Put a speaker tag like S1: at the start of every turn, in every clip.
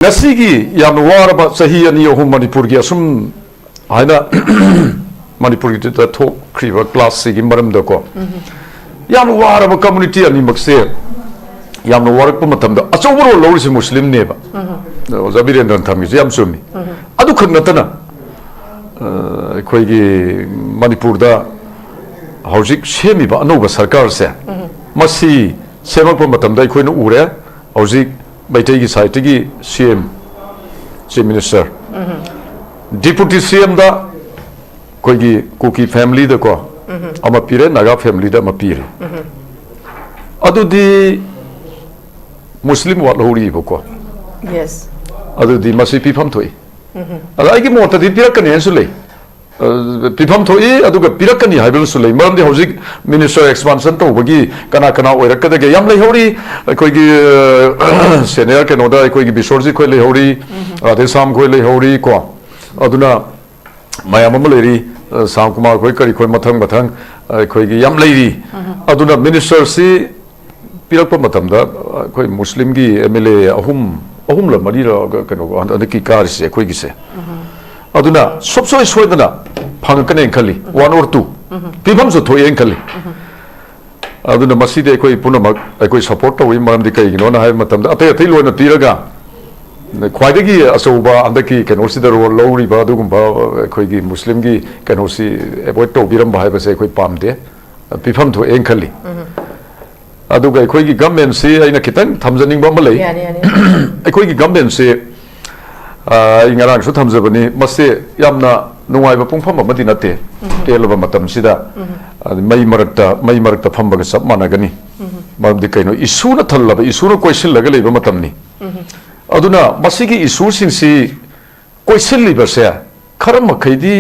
S1: Nasigi yam waraba sahi ani ohum manipur gi asum aina manipur gi ta thok kriwa class sigi maram da ko yam waraba community ani makse yam warak pa matam da achobro lawri muslim ne ba zabiren dan tham gi yam sumi adu khagna tana khoi gi manipur da hojik semi ba anoba sarkar se masi semak pa matam da khoi na ure hojik Baitegi Saitigi CM Chief Minister Deputy CM da Koigi Kuki family da ko ama pire Naga family da ma pire adu di Muslim wat hori bo ko
S2: yes
S1: adu di masi pifam thoi ala ai gi mota di pira kan yan sulei pifam thoi adu ga pira kan haibel sulei maram di hojik minister expansion to bagi kana kana oirak da ge yam lei hori koigi senior ke noda koigi bisorji khoi lei hori ade sam khoi lei hori ko aduna mayam am leri sam kumar khoi kari khoi mathang mathang koigi yam leiri aduna minister si pirak pa matam da khoi muslim gi MLA ahum la mari ra kano andaki kar se khoi gi se aduna sobsoi soidana phang kan en khali 1 or 2 pibam so thoi en khali aduna maside koi punamak koi support to wi maram di kai no na hai matam da ate lo na piraga khwaidagi asoba andaki kano sidar ro lowri ba dugum ba koi gi muslim gi kano si avoid to biram ba hai ba se koi pamde pifam tho en khali aduga koi gi government se aina kitang thamjaning ba malai koi gi government se ingarang su thamjabani mase yamna nungai ba pungpham amadi nate telaba matam sida mai marakta phamba sab managani mamdi kaino isuna thallaba isuna question laga leiba matamni aduna masigi isu singsi question liba se kharam khaidi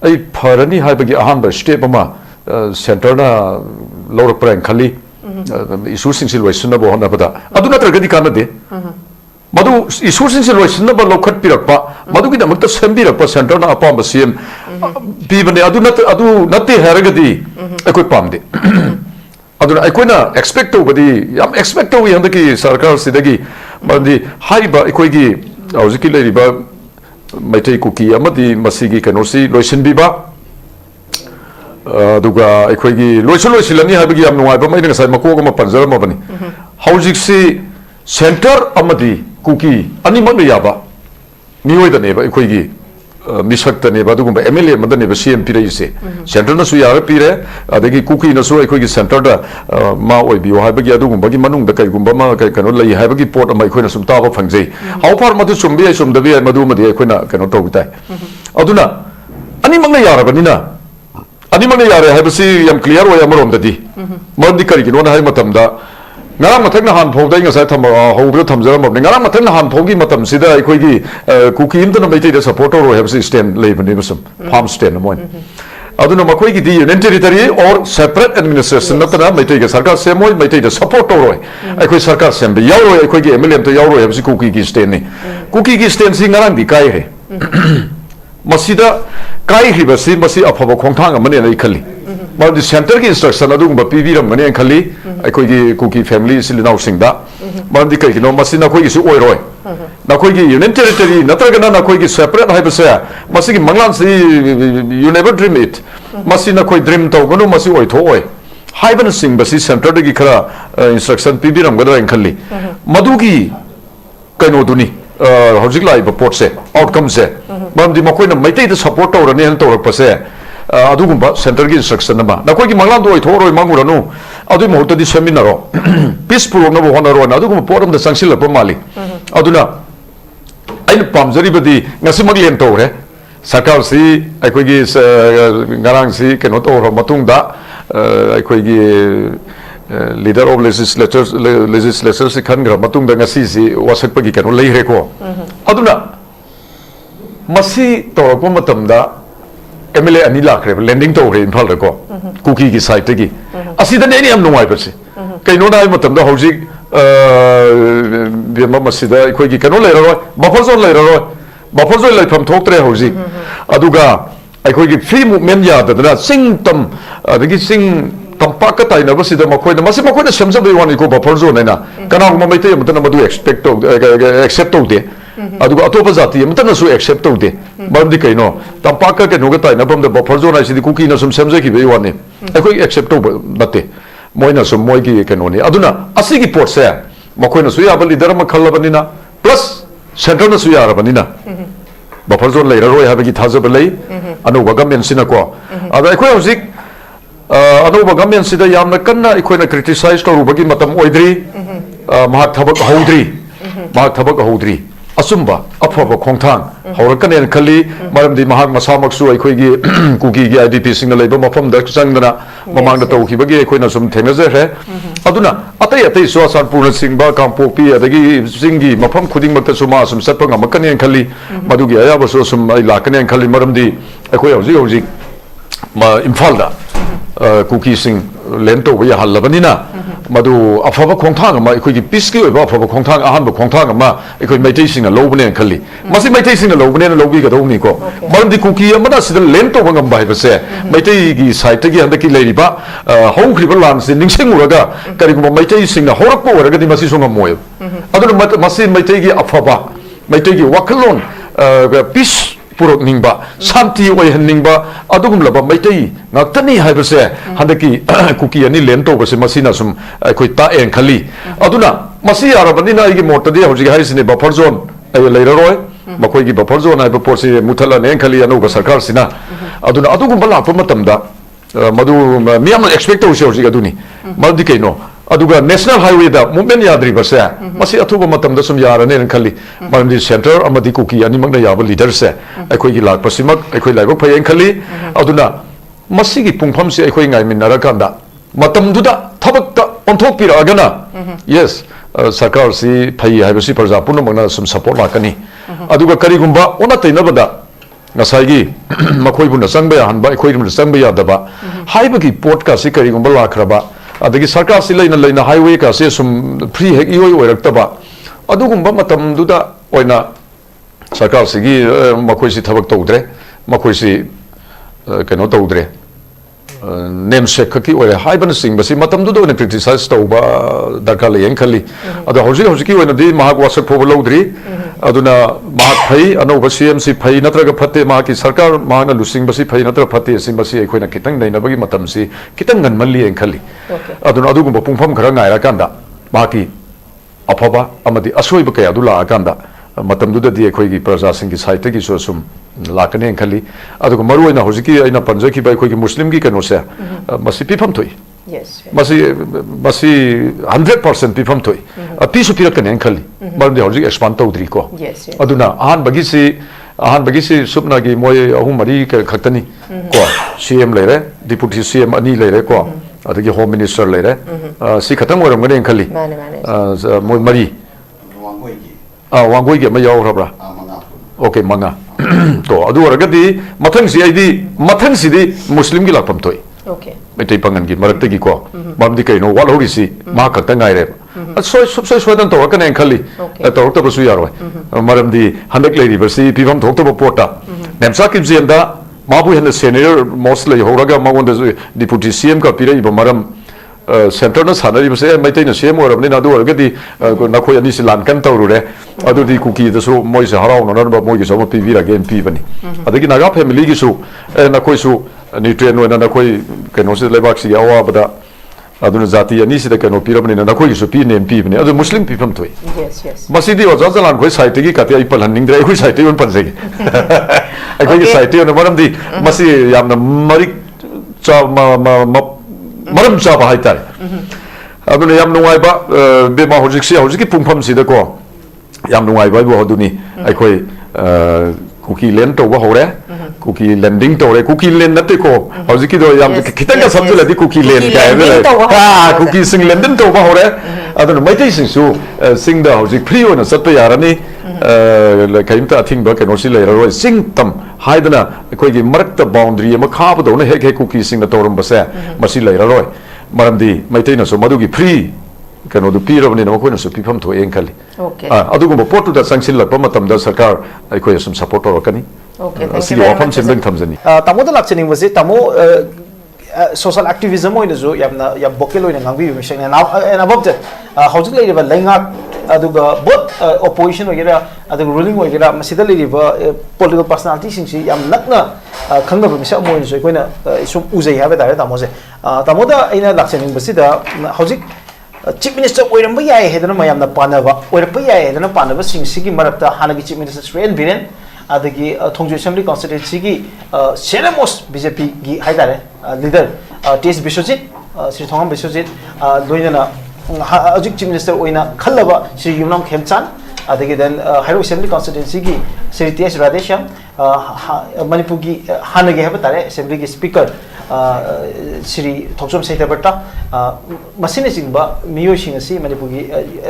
S1: ai pharani haibagi ahanba step ama center na lorak prank khali isu singsi loisuna bo hona bada aduna tragadi kana de madu isu singsi loisuna ba lokhat pirakpa madu gi damakta sembirakpa center na apam CM bibane adu nate haragadi akoi pamde aduna akoina expect to badi yam expect to yandaki sarkar sidagi mandi haiba akoi gi auziki leriba maitai kuki amadi masigi kanosi loisin biba aduga akoi gi loisilani habigi yam nuai ba maina sai mako ma panjara ma bani haujik si center amadi kuki ani mag yaba nioi da neba akoi gi misak da neba dugum MLA mada neba CM pire ise center na su yara pire adagi kuki na su akoi gi center da ma oi bi ha bagi adugum bagi manung da kai gumba ma kai kano lai ha bagi port mai khoi na sum ta ba phangjei how far madu sumbi ai sum da bi madu madi ai khoi na kano to gutai aduna ani mang na yara bani na ani mang na yara ha basi yam clear oi amarom da di mandi kari gi no na hai matam da ngarang mathak na han phau dai nga sai tham ho bro thamjara mab ngarang mathak na han phau gi matam sida ai khoi gi kuki im na maitai da supporter ro have stand lay bani masam farm stand moin aduna makhoi gi di union territory or separate administration na kana maitai ga sarkar se moi maitai da supporter ro ai khoi sarkar sem be yaw ro ai khoi gi MLA to yaw ro have kuki gi stand ni kuki gi stand si ngarang di kai he masida kai hi ba si masi aphaba khongthang amane nei khali But center ki instruction adu ba PV ram mane khali akoi gi kuki family silinau singda man di kai no masina koi gi su oi roi na koi gi union territory natraga na koi gi separate hai basa masigi manglan si you never dream it masina koi dream to gonu masi oi tho oi haiban sing basi center gi khara instruction PV ram ga khali madu gi kaino duni hojik lai ba port se outcome se man di makoi na maitai da support to ran en to rak pase adugumba center gi instruction ba na koi gi manglan do thoroi manguranu adu mohta di seminaro peaceful na bo honaro na adugum poram da sangsil pa mali aduna ain pamjari badi ngasi maglem to re sakar si akoi gi ngarang si keno to ro matung da akoi gi leader of legislators si khan gra matung da ngasi si wasak pa gi keno lei re ko aduna masi to ko matam da MLA ani lakre landing to re imphal ko kuki gi site gi asida ne ni am nungai base kaino na matam da hojik bema masida khoi gi kano le ro buffer zone lai pham thok tre hojik aduga ai khoi gi free movement ya da sing tam adagi sing tampak ka tayo na ba sida makoy na masi makoy na semsa ba iwan ko buffer zone na kana ko mamay tayo mutana madu expect to accept to de aduga atopa jati mutana su accept to de maram di kaino tampak ka no ga tayo na from the buffer zone sidi cookie na sum semsa ki ba iwan ne akoi accept to bate moi na sum moi ki kano ni aduna asi ki port se makoy na su ya ba leader ma khallabani na plus center na su ya rabani na buffer zone lai roi ha ba ki thaza ba lai anu ba government sina ko ada akoi hojik अनौब government सिदा यामना कन्ना इखोइना criticise तौरुबगी मतम ओइद्री महाक थबक हौद्री असुम्बा अफब खोंथांग हौरकनेन खली मरमदि महाक मसामकसु इखोइगी cookie गी IDP सिंगना लेबा मफम the चंगना ममांग तौखिबगी इखोइना सुम थेंगजरे अदुना अतै अतै स्वासान पूर्ण सिंगबा कांपोपी अदगी सिंगी मफम खुदिंग मक्ता सुमा सुम सतपंग मकनेन खली मदुगी आयाबसु सुम आई लाकनेन खली मरमदि इखोइ हौजी इम्फालदा कुकी सिंग लेंटो वे हल्लबनिना मधु अफब खोंथांग मा इखोगी पीसकी ओबा अफब खोंथांग अहनब खोंथांग मा इखोई मैतै सिंग लोबने खल्ली मसी मैतै सिंग लोबने लोबी गदौनी को मरमदि कुकी अमना सिद लेंटो बंगम बाइबसे मैतै गी साइट गी हंदकी लेरिबा हौख्रिबा लानसे निंगसेंगुरगा करिगुम मैतै सिंग हौरकपो ओरगदि मसी सोंग मोय अदुन मसी मैतै गी अफबा मैतै गी वखलोन पीस पुरक निंबा शांति ओइहन्निंबा अदुगुमलबा Meitei ngakhtani haibase handaki kuki ani lento base masina sum khoi ta en khali aduna masi arabani na igi motadi hoji haisine buffer zone ay leiraroi makoi gi buffer zone ai porsi muthala ne khali anu ba sarkar sina aduna adugum bala pa matamda madu miyam expect to hoji aduni maldi kaino aduga national highway da movement yadri base masi athuba matamda sum yarane khali marmdi center amadi kuki ani magna yaba leader se akhoi gi lak pasimak akhoi laibak phayen khali aduna मसीगी पुंगफम से अखोई गायमिनरकांदा मतमदुदा थबकता ओंथोकपिरागना yes सरकार सी फई हाइबसी प्रजा पुनमना some support लाकनी अदुगा करिगुंबा ओना तैनबदा ngसाइगी मखोइबुना संगबया हनबा अखोइबुना संगबया दबा हाइबगी port का सी करिगुंबा लाखरबा अदगी सरकार सी लेना लेना हाईवे का से सम फ्री हेक इओइ ओइरक्तबा अदुगुंबा मतमदुदा ओइना सरकार सिगी मखोइसी थबक तौद्रे मखोइसी कनो तौद्रे नेम सेक की ओरे हाइबन सिंग बसी मतम दु दोने क्रिटिसाइज तौबा दरकार लें खली अदो हौजी की ओने दी महाक वासक फोब लौद्री अदुना महाक फई अनौब सीएमसी फई नत्रग फते महाकी सरकार महाना लुसिंग बसी फई नत्र फते सिंग बसी अखोइना खितंग नैनबगी मतम सी खितंग गनमली एं खली अदुना अदुगुम पुंफम खरा गायरा कांदा महाकी अफबा अमदी असोइब कया दुला आकांदा मतमदुददी अखोइगी प्रजासिंगी साइटगी सोसुम लाकने खली अदुग मरुइना होजिकी आइना पंजकी बाय अखोइगी मुस्लिम की कनो से मसी पिफम थोइ मसी मसी 100% पिफम थोइ पीसु पिरकने खली मरदे होजिक एक्सपांड तौद्री को अदुना आहान बगी सुपना की मोय अहु मरी खक्तनी को सीएम लेरे डिप्यूटी सीएम अनि लेरे को अदगी होम मिनिस्टर लेरे सी खतम ओरमगने खली मोय मरी वांगोई के मयाव रबरा ओके मंगा तो अदु ओरगदी मथंग सी आईदी मथंग सिदी मुस्लिम की लापम तोय ओके मेतै पंगन की मरक्ते की को बामदी कइनो वाल होरी सी मा खक्ता गायरे सोय सबसे सोयदन तो कने खली तो तो बसु यारो मरमदी हंदक लेरी बसी पिवम थोक तो पोटा नेमसा की जेंदा माबु हन सीनियर मोस्ट ले होरगा मगोंद डिप्यूटी सीएम का पिरे इब मरम सेंटर न सानरी बसे मैतै न सेम ओरबनि ना दु ओरगदी नखोय अनि सि लानकन तौरुरे अदुदी कुकी दसु मोय से हराव न न मोय सम पिबिरा गेम पिबनि अदगी नागा फैमिली की सु नखोय सु न्यूट्रिएंट ओना नखोय कनो से लेबाक सि आवा बदा अदुन जाति अनि सि कनो पिरबनि न नखोय सु पि नेम पिबनि अदु मुस्लिम पिफम थोय यस यस मसिदी ओजा जलान खोय साइट की काते आइपल हनिंद्रे खोय site own पनसेगी अखोय site own मरमदी मसि यामना Marik चा मरम चाबा हाइतारे अदुने याम नुवाइबा बेमा होजिकी पुंफम सिदको याम नुवाइबा बो अदुनी अखोय कुकी लैंड तौबा होरे कुकी लैंडिंग तौरे कुकी लैंड नते को होजिकी दो याम खितंग का समझलदी कुकी लैंड का कुकी सिंग लैंडन तौबा होरे अदुन मैतै सिंसु सिंग दा होजिक फ्री ओना सत्प यारनी कहिमता अथिंग बा कनो सि लेररो सिंग तम हाइदना अखोयगी मरक्ता बाउंड्री अमा खाबदौना हेक हेक कुकी सिंग दा तौरम बसे मसि लेररो मरमदी मैतैना सो मदुगी फ्री कनो दु पिरबनि न मखोयना सु पिफम थो एं खली ओके अदुगुम पोर्टु दा संगसिल लप मतम दा सरकार अखोय सम सपोर्ट तौरकनी ओके थैंक यू वाफम सिंदंग थमजनी
S2: तमो दा लाक्चनिंग बसे तमो social activism oi na jo yam vocal oi na ngangbi mi sheng na and above that hojik lei ba lenga aduga both opposition oi gera aduga ruling oi gera masida lei ba political personality sing si yam nakna khangna ba misa moi so koina isum uzai ha ba da tamo se tamo da ina laksening basida hojik chief minister oiramba yai hedana mayam na panaba oirapa yai hedana panaba sing sigi marapta hanagi chief minister Sren Biren adagi Thongju Assembly constituency gi Senamos BJP gi haidare leader TS Biswajit Sri Thongam Biswajit loinana ajik chief minister oina khallaba Sri Yumnam Khemchand adagi then Hairo Assembly constituency gi Sri TS Radhesham Manipur gi hanagi haba tare assembly gi speaker Sri Thongsom Seitabata masine singba miyo sing asi Manipur gi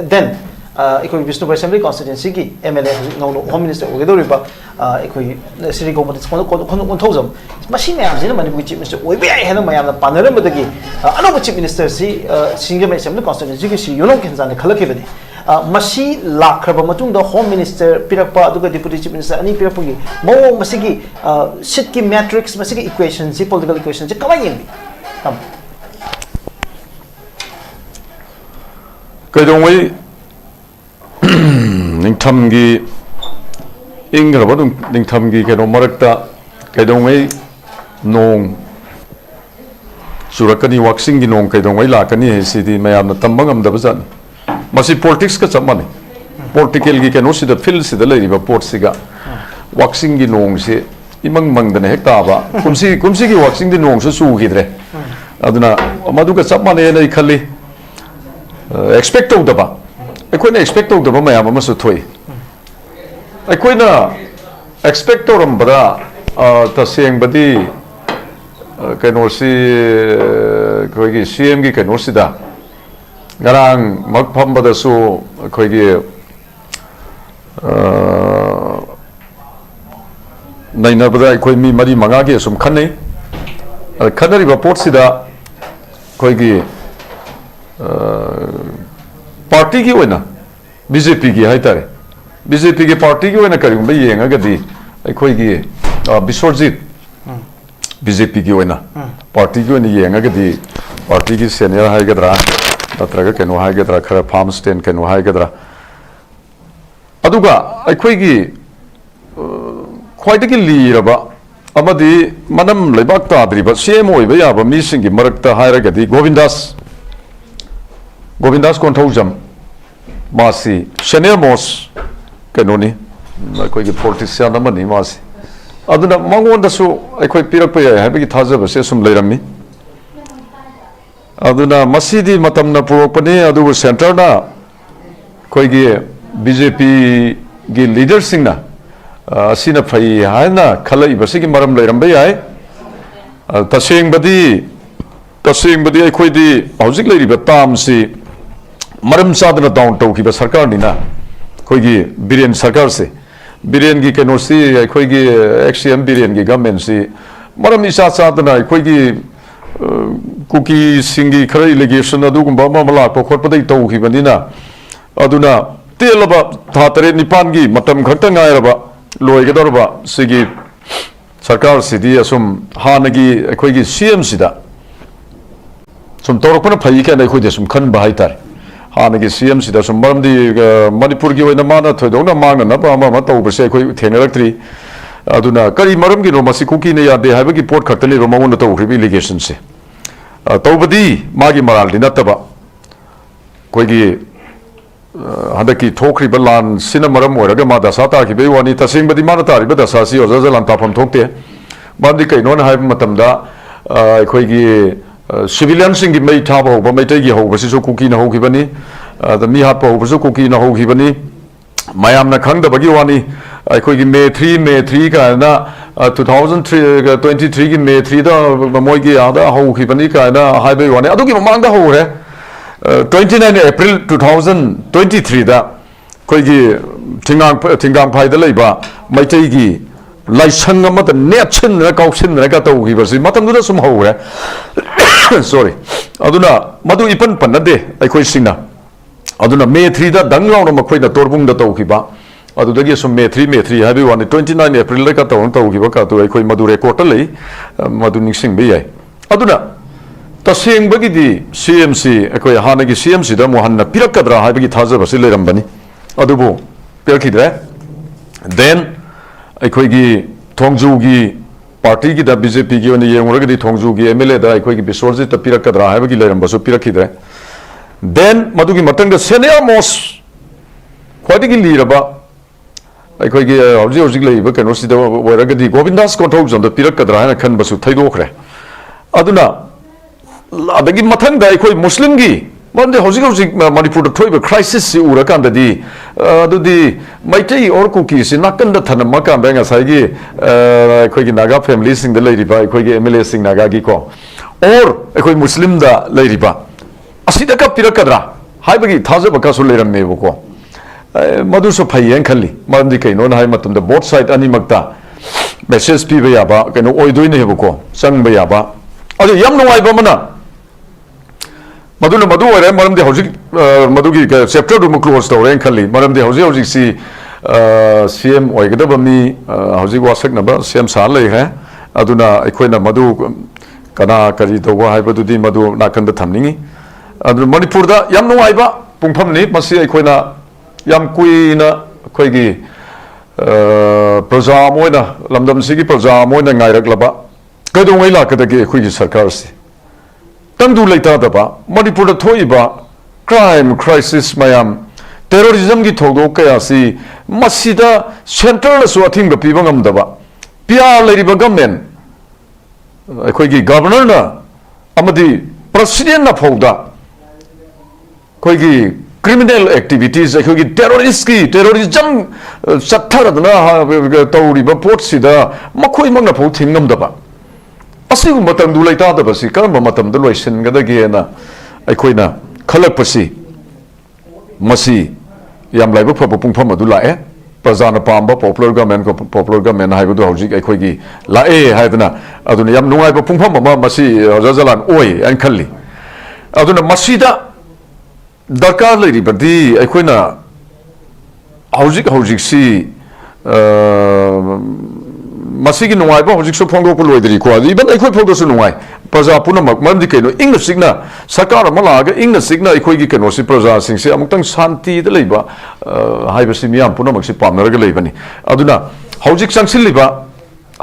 S2: then ekoi Vishnu Assembly constituency gi MLA ngau home minister ogedoriba ekoi Sri Gomati kon thozam machine am jina Manipur chief minister oi be hena mayam panaram badagi anoba chief minister si Singam Assembly constituency gi si Yunong Khemchand khalake bani masi lakraba matung da home minister pirapa aduga deputy chief minister ani pirapa gi mo masigi sit ki matrix masigi equation si political equation si kamai yeng tam
S1: kaidongwei ningthamgi ingraba dung ningthamgi keno marakta kaidongwei nong surakani waxing gi nong kaidongwei lakani sidi mayam na tambangam da bazan masi politics ka chamani political gi keno sida field sida leiriba port siga waxing gi nong se imang mangdane hekta ba kumsi gi waxing di nong su gidre aduna amadu ka chamani nei khali expect to daba aikoina expect to daba mayam ama su thoi aikoina expect to rambada ta seng badi keno si koigi CM gi keno sida garang magpham bada su koigi naina bada koi mi mari manga ge sum khanai khanari ba port sida koigi party gi oina BJP gi haitare BJP gi party gi oina karing ba yenga gadi koigi Biswarjit BJP gi oina party gi oina yenga gadi party gi senior hai gadra natraga keno hai gadra khara farm stand keno hai gadra aduga aikoigi khwaidagi liraba amadi manam leibak ta adriba CM oiba yaba mi singi marakta hairagadi Govindas Konthojam masi senior most kanoni aikoigi politician amani masi aduna mangonda su aikoi pirakpa yai habigi thajaba se sum leirami aduna masidi matamna purokpani adugu center na koigi BJP gi leader singna asina phai haina khalai basigi maram leirambe yai taseng badi aikoi di hojik leiriba tam si maram sadna down to ki ba sarkar ni na koigi Biren sarkar se Biren gi keno si aikoi gi XCM Biren gi government si maram isa sadna aikoi gi kuki singi khara allegation adugumba mamala ko khotpadai tawhi banina aduna telaba thatare nipan gi matam khakta ngairaba loigadorba sigi sarkar sidi asum hanagi akhoi gi CM sida sum torokpana phai ka nai khoi de sum khan bahai tar hanagi CM sida sum maramdi manipur gi oina mana thoidona mangna na ba ma tawba se khoi thenaraktri aduna kari maram gi no masi kuki ne ya de haibagi port khatani ro mangun to khribi allegation se tawbadi magi maral di nataba koigi hadaki thokri balan sina maram oraga ma dasa ta ki be wani tasing badi mana tari bada sasi or zazalan tapam thokte bandi kai non haib matamda koigi civilian singi mei thaba ba mei tagi ho basi so kuki na ho ki bani the mi hat po basi kuki na ho ki bani mayam na khang da bagi wani koigi May 3 ka na 2023 gi May 3 da moi gi ada ho ki bani ka na haibe wani adu gi mang da ho re 29 April 2023 da koigi thingang phai da leiba mai tai gi laisang amata netchin na kauksin na ka tau gi basi matam du sum ho re sorry aduna madu ipan panade ai khoi singna aduna May 3 da dangrau na makhoi da torbung da tau gi ba adudagi sum May 3 habi wani 29 April la ka tau gi ba ka tu ai khoi madu record lei madu ningsing be yai aduna तसेंबगी CMC अखोई हानगी CMC दा Mohan पिरकद्रा हाइबगी थाजबसी लेरंबनी अदुबो पिरखिद्रे then अखोई थोंजूगी party की BJP की येंगरगदी थोंजूगी MLA दा अखोई बिसोरजित पिरकद्रा हाइबगी लेरंबसु पिरखिद्रे then मदुगी Matang senior most ख्वाइदगी लीरबा अखोई हौजी हौजी लेइबा कनोसिदा वरगदी गोविंदास कोंथौजम दा पिरकद्रा हाना खनबसु थैदोखरे अदुना अदगी मथंग दा अखोई मुस्लिम की मरमदि हौजी हौजी मणिपुर दा थोइबा क्राइसिस सि उरकांददी अदुदी मैतै और कुकी सि नाकंदा थनम कांदा ngasai अखोई नागा फैमिली सिंग दा लेरिबा अखोई MLA सिंग नागा की को और अखोई मुस्लिम दा लेरिबा असिदा का पिरकद्रा हाइबगी थाजबा का सु लेरमनेबको मधुसु फैयें खल्ली मरमदि कैनो हाइ मतमदा बोथ साइड अनिमक्ता मेसेज पीबा याबा कैनो ओइदोइनेबको संगबा याबा अदु यम नुवाइबा मना मधुना मधु ओरे मरमदि हौजिक मधुगी चैप्टर दु क्लोज तौरे खल्ली मरमदि हौजिक हौजिक सी CM ओइगदबा मी हौजिक वासकनबा CM सा लेहे अदुना अखोइना मधु कना करी तौबा हाइबदुदि मधु नाकंदा थमनिंगी अदु मणिपुरदा यम नुवाइबा पुंफमनि मसी अखोइना यम कुइना अखोइगी प्रजा मोइना लमदम सिगी प्रजा मोइना ngairklaba कदोंगै लाकदगे अखोइगी सरकार से तंदु लेतादबा मणिपुर थोइबा क्राइम क्राइसिस मयाम टेररिज्म की थोदो कयासी मसीदा सेंट्रल सु अथिंग पीबा ngमदबा पिया लेरिबा गवर्नमेंट अखोइगी गवर्नर ना अमदि प्रेसिडेंट ना फौदा अखोइगी क्रिमिनल एक्टिविटीज अखोइगी टेररिज्म चत्थरदना तौरिबा पोटसिदा मखोइ मंगना फौ थिंगमदबा असिगु मतंदु लेतादबसी करम मतंद लोइसिनगदगेना अखोइना खलकपसी मसी याम लाइब फब पुंगफम अदु लाए प्रजाना पांबा पॉपुलर गवर्नमेंट हाइबदु हौजिक अखोइगी लाए हाइदना अदुना याम नुंगाइबा पुंगफम अमा मसी जजलान ओइ अन खल्ली अदुना मसीदा दरकार लेरिबदी अखोइना हौजिक सी मसीगी नुंगाइबा हौजिकसु फोंदोक लोइदरी को इबन अखोइ फोंदोसु नुंगाइ प्रजा पुनमक मरमदि कैनो इंग सिगना सरकार मलागा इंग सिगना अखोइगी कैनोसि प्रजा सिंगसे अमुक्तंग शांति द लेबा हाइबसि मियाम पुनमक सि पामनरगा लेबनी अदुना हौजिक संगसिलिबा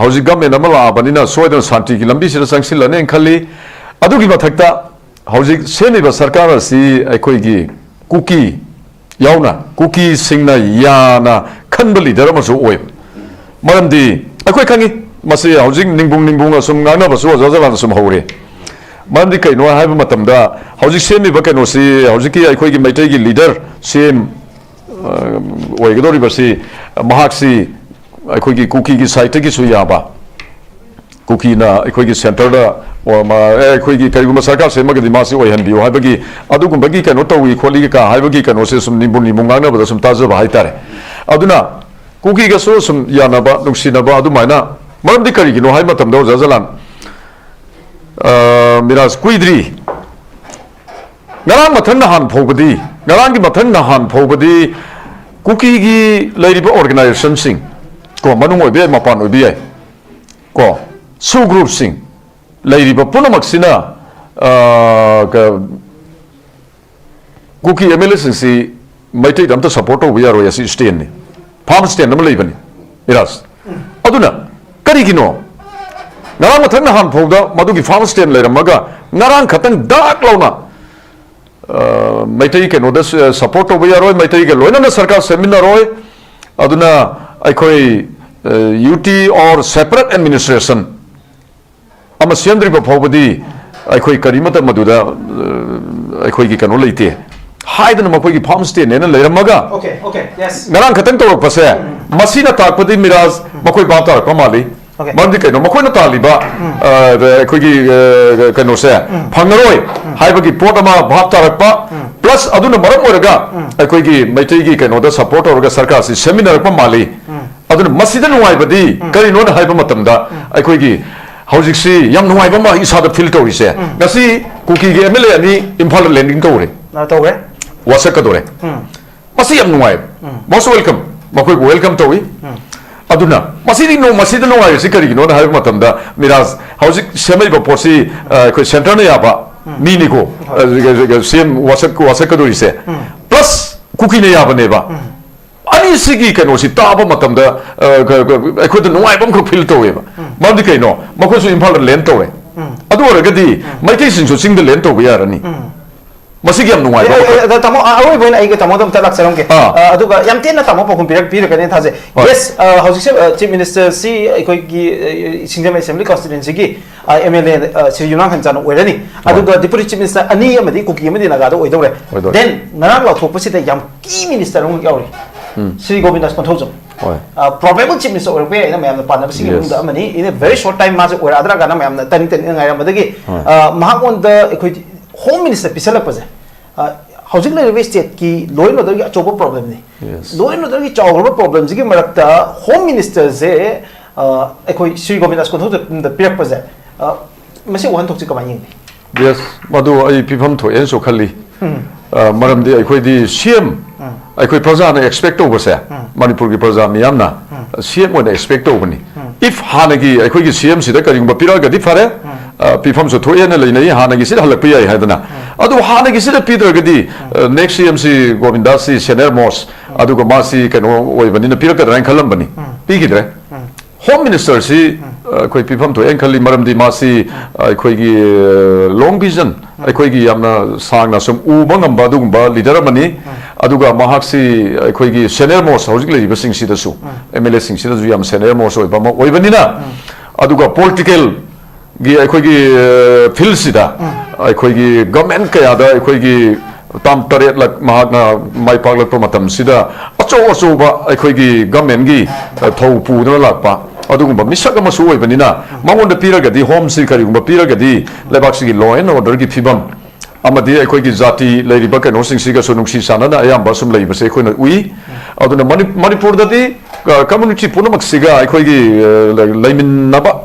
S1: हौजिक गवर्नमेंट मलाबनिना सोयदन शांति की लंबी सिर संगसिलने खल्ली अदुगी मथक्ता हौजिक सेमिबा सरकार असि अखोइगी कुकी याउना कुकी सिंगना याना खनब लीडर अमसु ओय मरमदि अखोइ खंगी मसे हौजिक निंबुंग assume गांगनाबसु जजलान assume हौरे मरमदि canoe हाइबा मतमदा हौजिक सेमिबा कैनोसि हौजिकी अखोइगी मैतैगी leader same ओइगदोरिबसि महाक्सि अखोइगी कुकीगी साइटगी सु याबा कुकीना अखोइगी सेंटरदा अखोइगी करिगुम सरकार सेमगदि मासि ओइहनबियो हाइबगी अदुगुंबगी कैनो तौई खोलिगी का हाइबगी कैनोसि सुम निंबुंग गांगनाबदा सुम ताजबा हाइतारे अदुना कुकी का सो सुम यानबा नुक्सिनबा अदुमाइना मरमदि करिगिनो हाइ मतमदो जजलान मिराज कुइद्री ngarang mathang na han phobadi ngarang gi mathang na han phobadi kuki gi leiriba organization sing ko manung oi be mapan oi bi ko su group sing leiriba punamak sina kuki MLA sing si maitai dam ta support oi yaro yasi stand ni farm stand nam leibani miras aduna karigino ngarang mathang na han phobda madugi farm stand leiramaga ngarang khatang dak launa Meitei के नोदस support हो गया रोय मैतई के लोइना सरकार seminar रोय अदुना अखोई UT और separate administration अम सेंद्री बफोबदी अखोई करीमत मदुदा अखोई की कनो लेते हाइदन मखोई की फार्म स्टे ने लेरमगा ओके यस नरां खतन तो पसे मसीना ताकपदी मिराज मखोई बात तार कमाली मरमदि कैनो मखोइना तालिबा अखोइगी कैनो से फंगरोय हाइबगी पोट अमा भाप तारकपा प्लस अदुना मरम ओरगा अखोइगी मैतैगी कैनोदा सपोर्ट ओरगा सरकार से सेमिनार प माली अदुना मसीदा नुवाइबदी करिनो हाइब मतमदा अखोइगी हौजिकसी यम नुवाइबा मा इसादा फील तौरिसे गसी कुकीगी MLA अनि इम्फाल लैंडिंग तौरे वासकदोरे मसी यम नुवाइ मोस्ट वेलकम मखोइ वेलकम तौई अदुना मसीदी नो आइसी करिगिनो हाइब मतमदा मिराज हौजिक सेमैबा पोसी कोइ सेंटर ने याबा मीनी को सेम वासक का दोरी से प्लस कुकी ने याब नेबा अनि सिगी कनो सि ताब मतम दा अखो द नुवाई बम को फिल तोवेबा मम दि कइनो मखो सु इम्फाल लेन तोवे अदु ओरगदि मैथै सिंसु सिंग द लेन तोबा यारनी मसिग यम नुवाई
S2: दा तमो अरोय बोइन आइगे तमो दम तलाक सरम के अदुगा यम तेन तमो पखुम पिरक कने थाजे यस हाउसिंग चीफ मिनिस्टर सी अखोय की सिंगम असेंबली कॉन्स्टिट्यूएंसी की एमएलए श्री युनांग खंचान ओइरनी अदुगा डिप्यूटी चीफ मिनिस्टर अनि अमदि कुकी अमदि नगादो ओइदोरे देन नरांग लाथोपसिदा यम की मिनिस्टर रंग यावरी Shri Govindas Panthoujam probable chief minister or way na partner sing money in a very short time mas or adra gana mam tani madagi mahon the home minister pisala pose housing railway state ki law and order ki achoba problem ni law and order ki chawba problem ji ki marakta home minister se ekoi Sri Govindas ko the pirak pose masi one thok chi kamai ni
S1: yes madu ai pifam tho en so khali maram di ekoi di CM ekoi praja na expect over se manipur ki praja miyam na CM one expect over ni if hanagi ekoi ki CM sida karing ba pira ga di fare pifam so thoye na leinai hanagi sida halak pi ai hadana adu hanagi sida pidar ga di next CM si Govindas si senior most adu ga ma si kano oi bani na pira ka ran khalam bani pi gi dre home minister si koi pifam to en khali maram di ma si koi gi long vision koi gi yamna sang na sum u bangam ba dum ba leader mani aduga mahak si koi gi senior most hojik le ba sing si da su MLA sing si da ju yam senior most oi ba ma oi bani na aduga political gi koi gi field si da koi gi government ka ya da koi gi tam taret lak mahak na mai pak lak matam si da acho ba koi gi government gi thau pu na lak pa adugumba misak ama suoi banina mangon da pira gadi home secretary gumba pira gadi lebak sigi law and order gi phibam amadi ekoi gi jati leiri ba kano sing siga sonung si sana na ayam basum lei ba se khoi na ui aduna manipur da di community punamak siga ekoi gi leimin na ba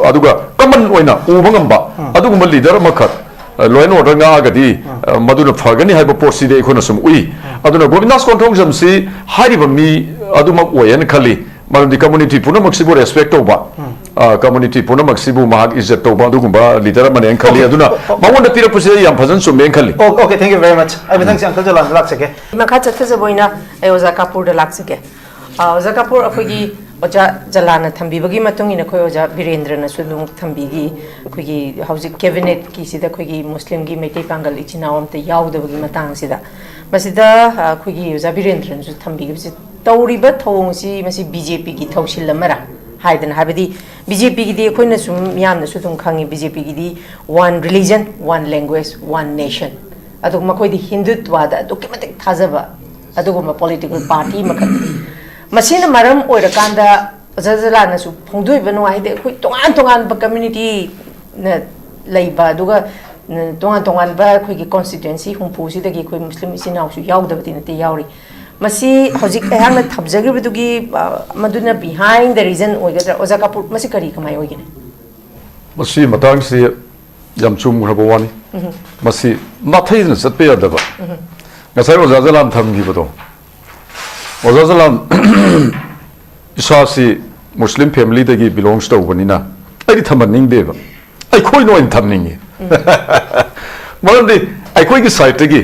S1: aduga common oina ubangam ba adugumba leader makhat law and order nga gadi maduna phagani haiba porsi de ekhona sum ui aduna Govindas konthong jam si hariba mi aduma oyen khali Malam di community puna maksibu respect over community puna maksibu mahag izzat over dugumba leader man yang khali aduna mangon da pira pusi yam phazan sum men khali
S2: okay thank you very much I mean thanks uncle jalan lak sake
S3: makha chatha boina oza Kapoor da lak sake oza Kapoor akogi oja jalana thambi bagi matung ina khoi oja Virendra na sulung thambi gi akogi hausi cabinet ki sida akogi muslim gi meitai pangal ichina om te yaud bagi matang sida masida akogi oja Virendra na thambi gi तौरीबा थोंसी Masih BJP की थौसिल मरा हाइदन हाबदी BJP की दी अखोइना सुम मियामना सु तुम खांगी BJP की the one religion one language one nation अदु मखोइदी हिंदुत्वदा अदु केमते थाजबा अदुगुमा पॉलिटिकल पार्टी मखन मसीना मरम ओइरकांदा जजलाना सु फोंदोइबा नुआइदे अखोइ तोंगान तोंगान बा कम्युनिटी न लैबा अदुगा तोंगान तोंगान बा अखोइगी कॉन्स्टिट्यूएंसी हुंफुसिदगी अखोइ मुस्लिम इसिनाउसु यावदबति नते यावरी मसी हजिक अहांगना थबजगिबदुगी मदुना बिहाइंड द रीजन ओइगदरा ओजा Kapoor मसी करी कमाय ओइगिने
S1: मसी मतंग से यम चुम खबवानी मसी नाथैन सत्पे यदबा ngasai oza zalam thamgi bodo oza zalam isasi muslim family dagi belongs to banina ai thamaning deba ai khoi no in thamningi malandi ai khoi ki side dagi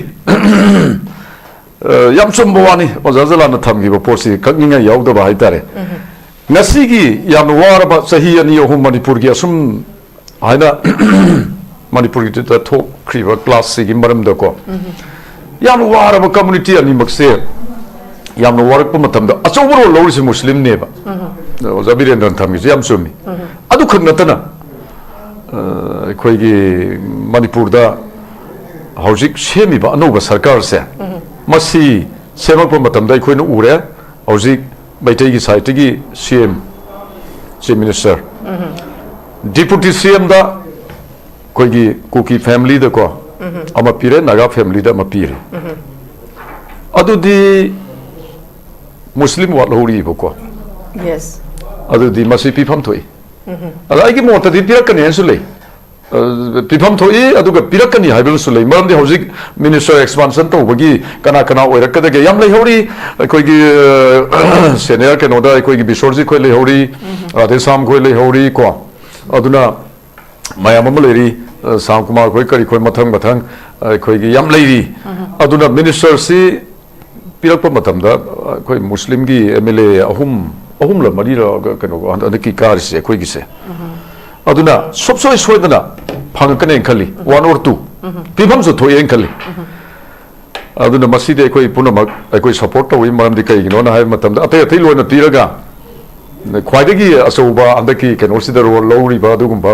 S1: yam chumbo wani oza zala na thamgi ba porsi kakninga yawda ba haitare ngasi gi yam war ba sahi ani ohum manipur gi asum haina manipur gi ta tho kriba class gi maram da ko yam war ba community ani makse yam war ko matam da achobro lawri muslim ne ba oza Virendra thamgi yam chumi adu khagna tana khoi gi manipur da hojik semi ba no ba sarkar se masi semak pa matam dai khoina ure hojik baitai gi site gi CM chief minister deputy CM da koi gi kuki family da ko ama pire naga family da ma pire adu di muslim wa lori bo ko
S3: yes
S1: adu di masi pifam thoi ala gi mota di pira kan ensu le pifam thoi aduga pirakani haibel sulai maram di hojik minister expansion to bagi kana kana oirakada ge yam lei hori koi gi senior ke noda koi gi bisorji khoi lei hori radhe sam khoi lei hori ko aduna mayam am leri Sam Kumar khoi kari khoi mathang khoi gi yam leiri aduna minister si pirak pa matam da khoi muslim gi MLA ahum la mari ra kano an ki kar se khoi gi se aduna sobsoi soidana phang kan en khali 1 or 2 pibam so thoi en khali aduna maside khoi punamak khoi support to wi maram di kai gi no na hai matam da atai loina tiraga khwaidagi asoba andaki kenosi da ro lori ba dugumba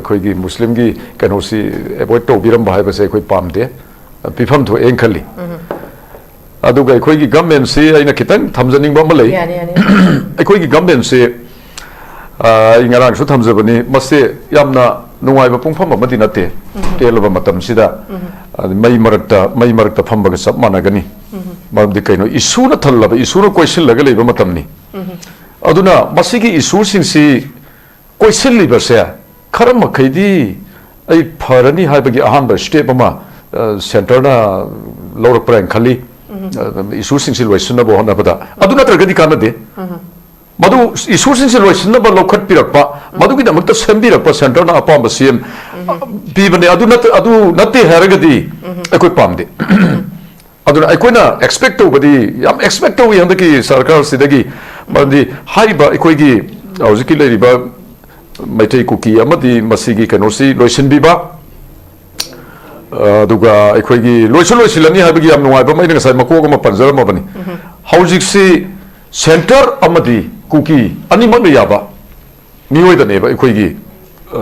S1: khoi gi muslim gi kenosi avoid to biram ba ba se khoi pamde pifam tho en khali aduga khoi gi government se aina kitang thamjaning ba malai khoi gi government se ingarang su thamjabani mase yamna nungai ba pungpham ba mati nate telaba matam sida mai marakta phamba ga sab managani maram di kaino isu na thallaba isu na question laga leiba matam ni aduna masigi isu singsi question liba se kharam khaidi ai pharani haibagi ahamba step ama center na lorak prank khali isu singsi loisna bo hona bada aduna targadi kana de madu isu singsi loisna ba lokhat pirakpa madu gi damakta sembirakpa center na apamba sim bibane adu natte haragadi akoi pamde aduna aikoina expect to badi yam expect to yandaki sarkar sidagi mandi haiba aikoigi auziki leriba maitai kuki amadi masigi kanosi loisin biba aduga aikoigi loisilani habagi yam nuai ba mai ngasai makoga ma panjara ma bani haujik si center amadi kuki ani mag yaba nioi da neba aikoigi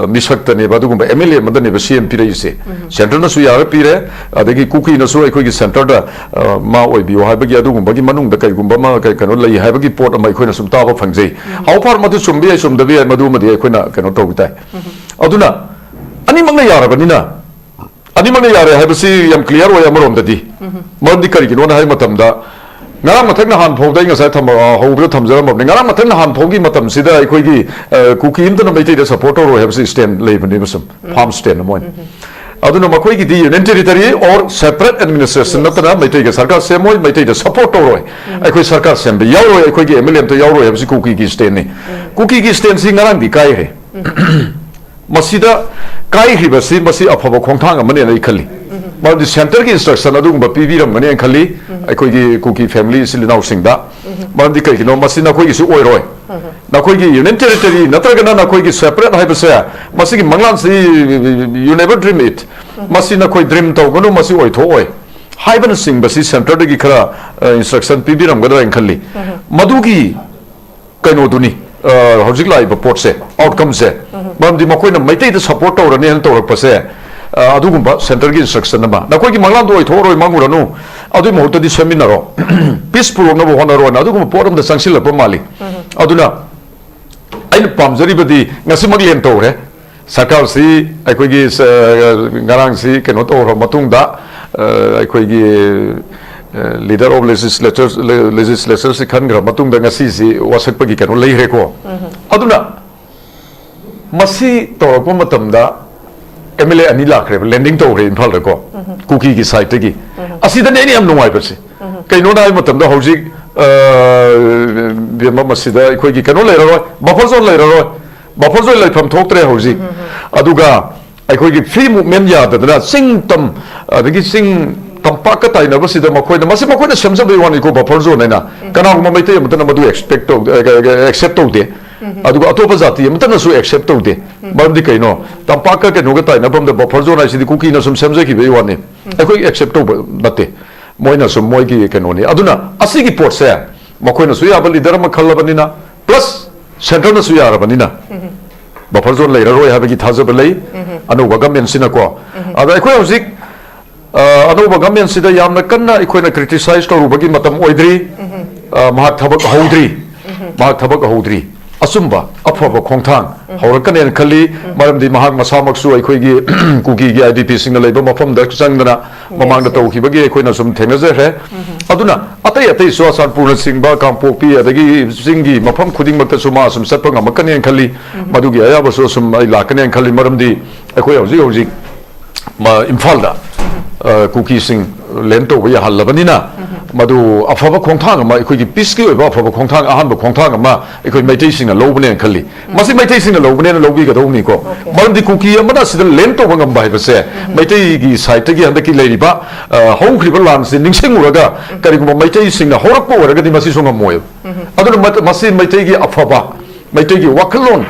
S1: misak tane ba dugumba MLA madane ba CM pire ise center na su yara pire adagi kuki na su aikoigi center da ma oi bi ha ba gi adugumba gi manung da kai gumba ma kai kano lai ha ba gi port ma aikoina sum ta ba phangjei how far madu sumbi ai sum da bi madu ma di aikoina kano to bitai aduna ani mangna yara banina ani mangna yara ha ba si yam clear oi amarom da di mon di kari gi no na hai matam da ngarang mathak na han phau dai ngasai tham hobro thamjara mab ngarang mathak na han phaugi matam sida aikoigi kuki imta na maitai da supporter ro have stand labor nisum farm stand moin aduna makoigi di union territory or separate administration natana maitai ga sarkar semoi maitai da supporter ro aikoi sarkar sem bi yaw ro aikoigi MLM to yaw ro have kuki gi stand ni kuki gi stand si ngarang di kai he masida kai hi ba si masi aphaba khongthang amane lai khali the center ki instruction adu ba pv ram mane khali aikoi gi kuki family silinau singda man di kai no masina khoi gi su oi roi na khoi gi union territory natraga na khoi gi separate hai basa masi gi manglan si you never dream it masina khoi dream to gono masi oi tho oi haiban sing basi center gi khara instruction pv ram ga khali madu gi kaino duni hojik lai ba port se outcome se man di makoi na maitai da support to rani han to rak pase adugumba center gi instruction na na koi gi manglan doi thoroi manguranu adu mohta di seminar ro peaceful na bo honaro na adugumba forum da sangsil pa mali aduna ain pamjari badi ngasi maglem to re sarkar si aikoi gi ngarang si keno to ro matung da aikoi gi leader of legislators si khan gra matung da ngasi si wasak pa gi keno lei re ko aduna masi to ko matam da MLA ani lakre landing to re imphal ko kuki gi site gi asida ne ni am nuai pa se kaino dai matam da hojik bima masida khoi gi kano le ro buffer zone le ro buffer zone le pham thok tre hojik aduga ai khoi gi free movement ya da sing tam adagi sing tampak ka tai na basida makhoi na masi makhoi na samja be wani ko buffer zone na kana ma mai te mutana madu expect to accept to de aduga atopa jati mutana su accept to de bamdi kaino tampak ka no ga tai na bam da buffer zone ai sidi kuki na sum samja ki be wani ai khoi accept to bate moina sum moi gi kaino ni aduna asigi port se makhoi na su ya bali dharma khallabani na plus center na su ya rabani na buffer zone lai roi ha be gi thaja be lai anu ga government sina ko ada ai khoi hojik anu ba government sida yamna kanna ai khoi na criticize to rubagi matam oidri mahak thabak hodri asumba afaba khongthang hawrakan en khali maramdi mahak masamak su ai khoi gi kuki gi IDP sing leiba mafam da changdana mamang da tawki bagi ai khoi na sum thengna je aduna atai so san purna singba kampopi adagi singi mafam khuding makta suma sum satpa ngamakan en khali madugi aya baso sum ai lakan en khali maramdi ai khoi hojik ma imphal da kuki sing len to ya halabani na madu afaba khongthang ma ikoi gi peace ki oiba afaba khongthang ahan ba khongthang ma ikoi maitai sing na lobne khali masi maitai sing na lobne na lobi ga dong ni ko maram di kuki amana sidal len to bangam bai ba se maitai gi site gi handa ki leiri ba hong khri ba lan se ningsing uraga kari ko maitai sing na horak po uraga di masi songa moy aduna masi maitai gi afaba maitai gi wakalon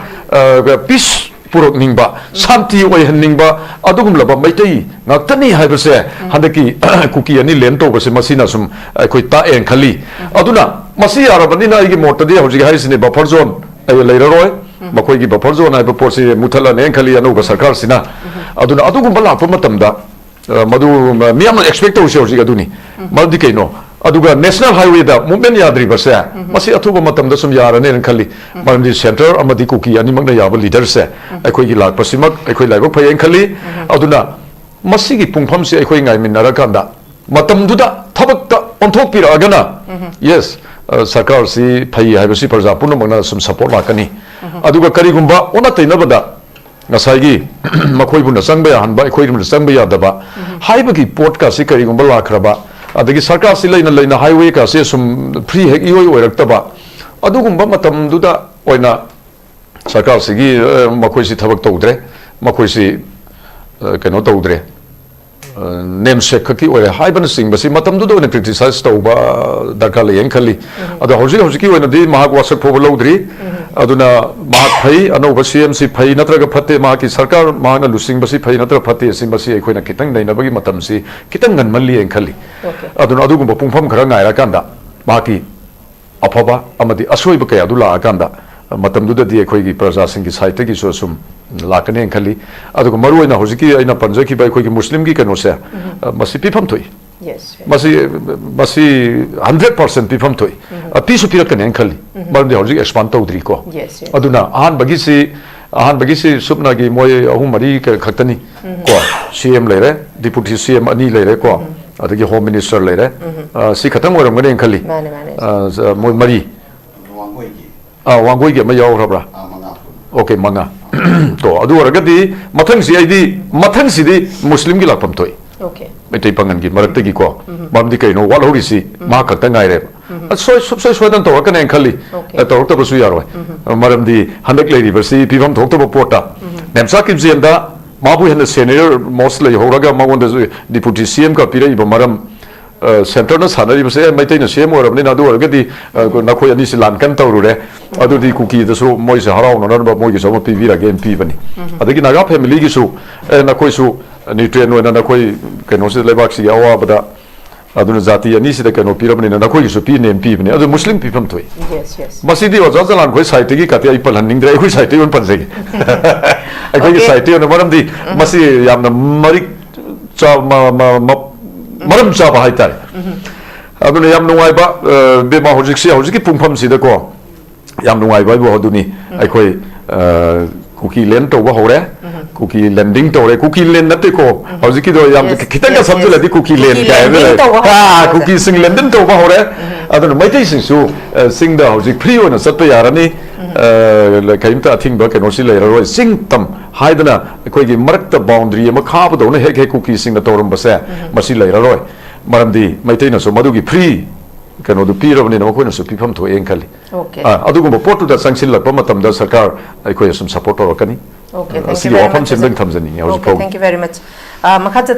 S1: peace purok ningba santi oi han ningba adugum laba maitai ngaktani haiba se handaki kuki ani len to base masina sum koi ta en khali aduna masi arabani na igi mot de hoji hai sine buffer zone ai leira roi makoi gi buffer zone ai buffer se muthala ne khali anu ba sarkar sina aduna adugum bala pa matamda madu miyam expect to hoji aduni madi kaino aduga national highway da movement yadri base masi athuba matam da sum yarane ren khali marandi center amadi kuki ani magna yaba leader se akhoi gi lak pasimak akhoi laibak phayen khali aduna masi gi pungpham se akhoi ngai min narakanda matam duda thabak ta onthok pira agana yes sarkar si phai haibasi parja punu magna sum support lakani aduga kari gumba ona taina bada ngasai gi makhoi buna sangba ya hanba akhoi rum sangba ya daba haibagi podcast si kari gumba lakraba adagi sarkar si leina highway ka se sum free hek ioi oirakta adugumba matam duda oina sarkar si gi makhoi si thabak tawdre makhoi si keno tawdre name check khaki oire haiban sing basi matam duda oina criticize tawba darka le yen khali adu hoji ki oina di mahak wasak pho lodri aduna mahak phai anoba cmc phai natraga phatte mahaki sarkar mahana lusing basi phai natra phatte sim basi ekhoina kitang naina bagi matam si kitang ngan malli en khali aduna adugumba pungpham khara ngaira kanda mahaki afaba amadi asoi ba kaya dula akanda matam duda di ekhoi gi praja sing gi site gi so sum lakane en khali adugo maru oina hoji ki aina panja ki ba ekhoi gi muslim gi kano se masi pifam thoi
S3: yes
S1: masi 100% pifam thoi a pisu pirakane en khali maram de hoji expand tawdri ko aduna ahan bagi si supna gi moy ahum mari ka khaktani ko cm lere deputy cm ani lere ko adagi home minister lere si khatang oram ngane en khali moy mari wangoi gi ma yaw rabra okay manga to adu oragadi mathang si aidi mathang si di muslim gi lakpam thoi
S3: okay
S1: metai pangan gi marak gi ko bamdi kai no wal hori si ma khakta ngai re soi dan to kan en khali to to su yaro maram di handak lady versi pibam thok to porta nemsa kim zianda mabu hen senior mostly horaga magon de deputy cm ka pira iba maram center na sanari base maitai na cm oram ni na du oragadi na khoi ani si lan kan tawru re adu di kuki de so moi se harau no na moi gi so ma pv ra game p bani adagi naga family gi su na khoi su nutrient no na khoi keno se lebak si awa bada aduna zati ani si de keno pirabani na khoi su pi nem pi bani adu muslim pi pam thoi
S3: yes
S1: masidi wa zalan khoi site gi kati ai palan ning dre khoi site on pan se ai khoi site on maram di masi yamna mari cha maram cha ba haitai aduna yam nungai ba be ma hojik pungpham si de ko yam nungai ba bo aduni ai khoi kuki len to ba hore kuki landing to re kuki len nate ko hojiki do yam kitanga sabjula di kuki len ka kuki sing landing to ba hore aduna mai tai sing su sing da hojik free ona satpa yarani la kaimta thing ba keno si le ro sing tam haidana koi gi marakta boundary ma kha ba do na he kuki sing na torum ba se masi le ro maram di mai tai na so madu gi free kano du pira bani na ko na so pifam to en khali
S3: okay
S1: adugo mo portu da sanction la pamatam da sarkar ai ko yasum support ro kani
S3: okay
S1: thank you very much
S3: thank you very much makha